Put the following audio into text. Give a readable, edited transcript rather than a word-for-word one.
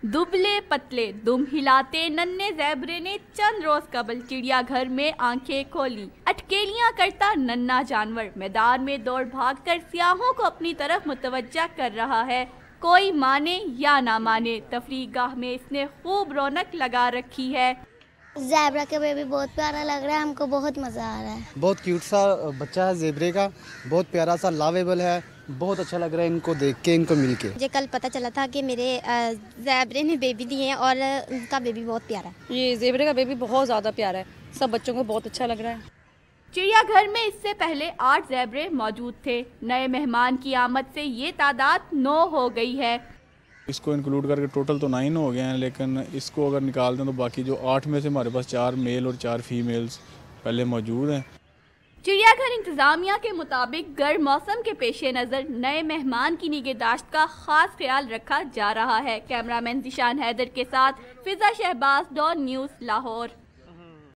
दुबले पतले दुम हिलाते नन्हे ज़ेबरे ने चंद रोज कबल चिड़ियाघर में आंखें खोली। अटकेलियां करता नन्हा जानवर मैदान में दौड़ भाग कर सियाहों को अपनी तरफ मुतवज्जा कर रहा है। कोई माने या ना माने, तफरीगाह में इसने खूब रौनक लगा रखी है। ज़ेबरा का बेबी बहुत प्यारा लग रहा है, हमको बहुत मज़ा आ रहा है। बहुत क्यूट सा बच्चा है ज़ेबरे का, बहुत प्यारा सा, लावेबल है, बहुत अच्छा लग रहा है इनको देख के, इनको मिल के। मुझे कल पता चला था कि मेरे ज़ेबरे ने बेबी दिए हैं और उनका बेबी बहुत प्यारा है। ये ज़ेबरे का बेबी बहुत ज़्यादा प्यारा है, सब बच्चों को बहुत अच्छा लग रहा है। चिड़ियाघर में इससे पहले 8 ज़ेबरे मौजूद थे। नए मेहमान की आमद से ये तादाद 9 हो गई है। इसको इंक्लूड करके टोटल तो 9 हो गए हैं, लेकिन इसको अगर निकाल दें तो बाकी जो 8 में से हमारे पास 4 मेल और 4 फीमेल्स पहले मौजूद हैं। चिड़ियाघर इंतजामिया के मुताबिक गर्म मौसम के पेश नज़र नए मेहमान की निगहदाश्त का खास ख्याल रखा जा रहा है। कैमरामैन ज़ीशान हैदर के साथ फिजा शहबाज, डॉन न्यूज़, लाहौर।